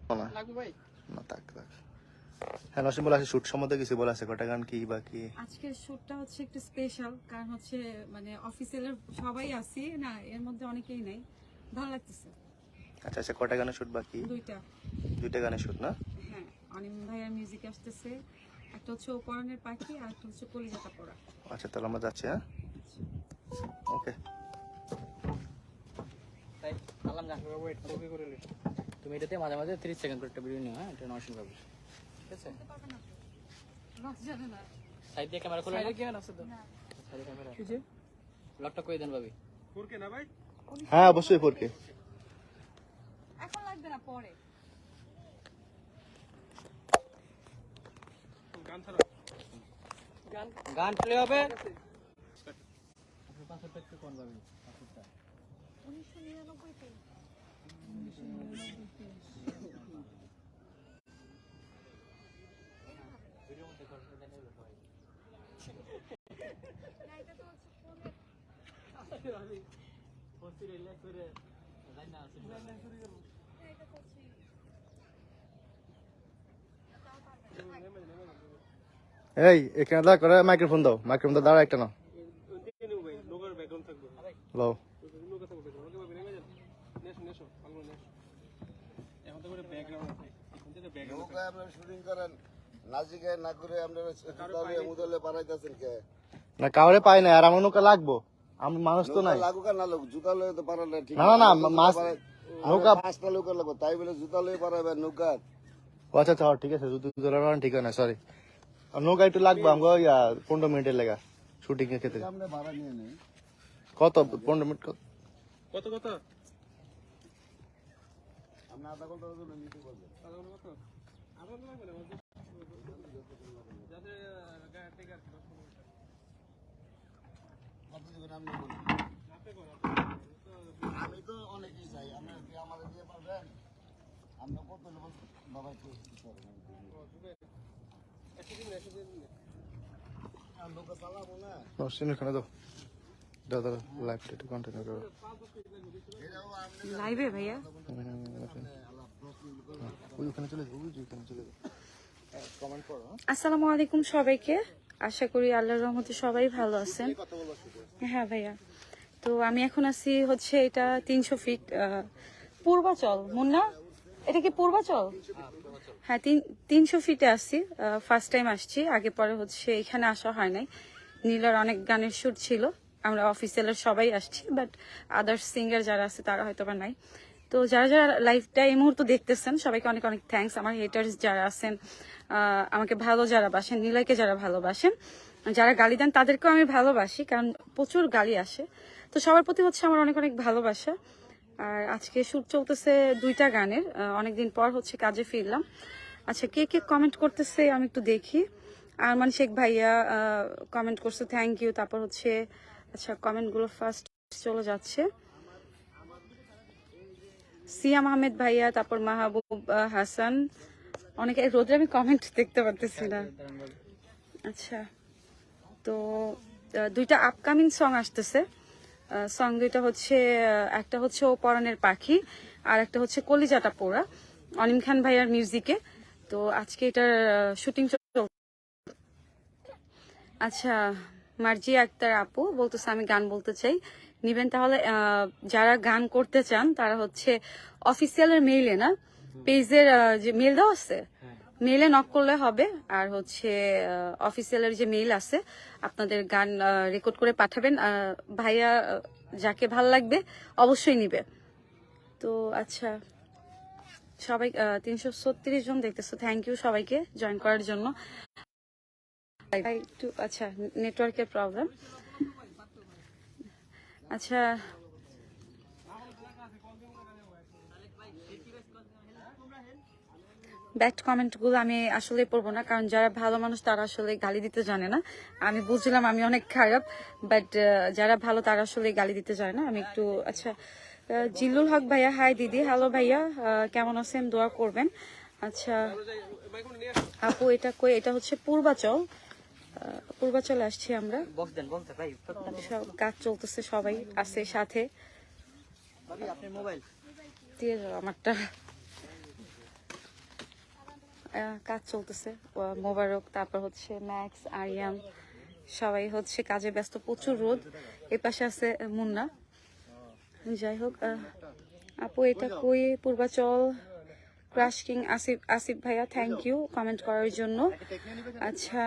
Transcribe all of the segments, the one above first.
না না থাক থাক। হ্যাঁ নসিম বলে আছে শুট সম্বন্ধে কিছু বলা আছে, কটা গান কি বাকি? আজকের শুটটা হচ্ছে একটু স্পেশাল, কারণ হচ্ছে মানে অফিসিয়াল সবাই আছি না, এর মধ্যে অনেকেই নাই, ভালো লাগতেছে। আচ্ছা আচ্ছা, কটা গানের শুট বাকি? দুইটা গানের শুট না? হ্যাঁ, অনিম ভাইয়ার মিউজিক আসতেছে, একটা হচ্ছে ওপরানের পাখি আর একটা হচ্ছে কলিজাটা পড়া। আচ্ছা তাহলে আমরা যাচ্ছি। হ্যাঁ ওকে। তাই আলাম না ওয়েট করে লে। তুমি এটাতে মাঝে মাঝে 30 সেকেন্ড করে একটা ভিডিও নিও। হ্যাঁ, এটা নশিন বাবু, ঠিক আছে? লক জানে না, সাইড দিয়ে ক্যামেরা খুলে কি আছে তো? সাইড ক্যামেরা কি যে লকটা কই দেন ভাবি? 4K না ভাই? হ্যাঁ অবশ্যই 4K। এখন লাগবে না, পরে গান প্লে হবে। আপনার পাসওয়ার্ডটা একটু কোন ভাবি? পাসওয়ার্ডটা 1999 তে। ভিডিওর মধ্যে করতে দেন ভাই। না, এটা তো হচ্ছে ফোনে। ভাবি পোস্ট রিল্যাক্স করে লাইন না আছে না শুরু করব। এটা করছি। এই এখানে দাঁড়া করে মাইক্রোফোন দাও, মাইক্রোফোন দাঁড়া একটা না হ্যালো। না কাউরে পাই না আর আমার নৌকা লাগবো, আমি মানুষ তো নাই। লাগুক আর না লাগুক, জুতা লয়ে তো পারা না। ঠিক না না না মাছ নৌকা। 5টা লোক লাগবে, তাই বলে জুতা লয়ে পারাবে নৌকা? আচ্ছা আচ্ছা ঠিক আছে, যদি ঠিক আছে, সরি নৌকা একটু লাগবে আমাকে 15 মিনিটের লেগা শুটিং এর ক্ষেত্রে। আমরা ভাড়া নিয়ে নেই। কত 15 মিনিট কত? কত আমরা আধা ঘন্টার জন্য নিতে পারবো। আধা ঘন্টা কত? আধা ঘন্টা লাগবে না, যাতে ঠিক আছে 10 মিনিট। কত দিবেন আপনি বলুন। আমি তো অনেকই চাই, আপনার কি আমাদের দিয়ে পারবেন? আমরা কত লোক বাবা একটু নৌকা চালাবো না। নসিম এখানে দাও দাদা লাইভটা একটু কন্টিনিউ করো। লাইভে ভাইয়া ওইখানে চলে যাও, ওইখানে চলে যাও, কমেন্ট করো। আসসালামু আলাইকুম সবাইকে, আশা করি আল্লাহর রহমতে সবাই ভালো আছেন। হ্যাঁ ভাইয়া, তো আমি এখন আছি হচ্ছে এটা 300 ফিট পূর্বাচল। মুন্না, এটা কি পূর্বাচল? হ্যাঁ 300 ফিটে আসছি, ফার্স্ট টাইম আসছি, আগে পরে হচ্ছে এখানে আসা হয় নাই। নীলার অনেক গানের শুট ছিল, আমরা অফিসিয়ালের সবাই আসছি, বাট আদার্স সিঙ্গার যারা আছে তারা হয়তো বা নাই। তো যারা যারা লাইভটা এই মুহূর্তে দেখতেছেন সবাইকে অনেক অনেক থ্যাঙ্কস। আমার হেটার্স যারা আছেন, আমাকে ভালো যারা বাসেন, নীলাকে যারা ভালোবাসেন, যারা গালি দেন তাদেরকেও আমি ভালোবাসি, কারণ প্রচুর গালি আসে। তো সবার প্রতি হচ্ছে আমার অনেক অনেক ভালোবাসা। আর আজকে শুট চলতেছে 2টা গানের, অনেকদিন পর হচ্ছে কাজে ফিরলাম। আচ্ছা কে কে কমেন্ট করতেছে আমি একটু দেখি। আরমান শেখ ভাইয়া কমেন্ট করছে, থ্যাংক ইউ। তারপর হচ্ছে আচ্ছা কমেন্টগুলো ফার্স্ট চলে যাচ্ছে। সিয়াম আহমেদ ভাইয়া, তারপর মাহবুব হাসান, অনেকে রোদে আমি কমেন্ট দেখতে পারতেছি না। আচ্ছা তো 2টা আপকামিং সং আসতেছে, সং 2টা হচ্ছে একটা হচ্ছে ও পরাণের পাখি আর একটা হচ্ছে কলিজাটা পোড়া, অনিম খান ভাইয়ার মিউজিকে। তো আজকে এটার শুটিং চল। আচ্ছা মার্জিয়া আক্তার আপু বলতেছে আমি গান বলতে চাই, নিবেন তাহলে? যারা গান করতে চান তারা হচ্ছে অফিসিয়ালের মেইলে না, পেজের যে মেইল দেওয়া আছে মেইলে নক করলে হবে। আর হচ্ছে অফিসিয়ালের যে মেইল আছে আপনাদের গান রেকর্ড করে পাঠাবেন, ভাইয়া যাকে ভাল লাগবে অবশ্যই নিবে। তো আচ্ছা সবাই 336 জন দেখতেছো, থ্যাংক ইউ সবাইকে জয়েন করার জন্য। একটু আচ্ছা নেটওয়ার্কের প্রবলেম। আচ্ছা ব্যাড কমেন্টগুলো আমি আসলে পড়বো না, কারণ যারা ভালো মানুষ তারা আসলে গালি দিতে জানে না। আমি বুঝলাম আমি অনেক খারাপ, বাট যারা ভালো তারা আসলে গালি দিতে জানে না। আমি একটু আচ্ছা জিল্লুল হক ভাইয়া, হাই দিদি, হ্যালো ভাইয়া, কেমন আছেন? দোয়া করবেন। আচ্ছা আপু এটা কই? এটা হচ্ছে পূর্বাচল, পূর্বাচলে আসছি আমরা। কাজ চলতেছে, সবাই আছে সাথে। দিয়ে যাও আমারটা। কাজ চলতেছে। মোবারক, তারপর হচ্ছে ম্যাক্স, আরিয়ান, সবাই হচ্ছে কাজে ব্যস্ত, প্রচুর রোদ। এই পাশে আছে মুন্না। যাই হোক, আপু এটা কই? Purbachal crush king. আসিফ, আসিফ ভাইয়া থ্যাংক ইউ কমেন্ট করার জন্য। আচ্ছা,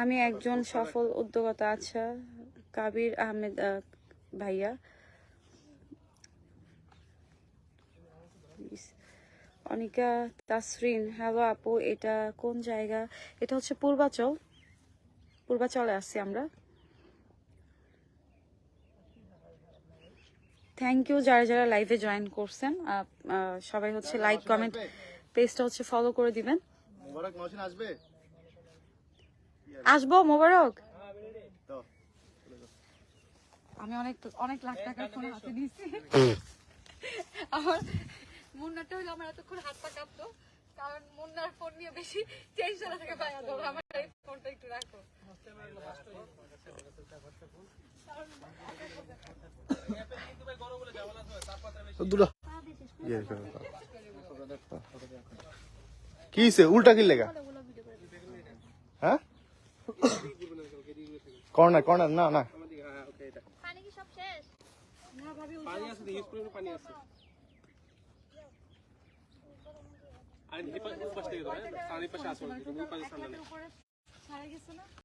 আমি একজন সফল উদ্যোক্তা। আচ্ছা, কাবির আহমেদ ভাইয়া। অনিকা তাসরিন, হ্যালো আপু, এটা কোন জায়গা? এটা হচ্ছে পূর্বাচল। পূর্বাচলে আছি আমরা। থ্যাংক ইউ যারা যারা লাইভে জয়েন করছেন। সবাই হচ্ছে লাইক, কমেন্ট, পেজটা হচ্ছে ফলো করে দিবেন। মোবারক মহসিন আসবে? আসবো মোবারক। তো আমি অনেক অনেক লাখ টাকার ফোন হাতে নিয়েছি। আমার মুন্নাটা হইলো আমার এতক্ষণ হাত পা কাঁপতো, কারণ মুন্নার ফোন নিয়ে বেশি টেনশন থাকে। ভাইয়া ধরো আমার এই ফোনটা একটু রাখো। দুটো কি হইছে? উল্টা কি লেগা? হ্যাঁ, কর্নার কর্নার, না না পানি কি সব শেষ? না ভাবি, পানি আছে, ইউজ করে পানি আছে। আর এই পাশ থেকে দাও, হ্যাঁ? আর এই পাশে আসো, ওই পাশে ঠান্ডা নেই। উপরে ছাড়া গেছে না।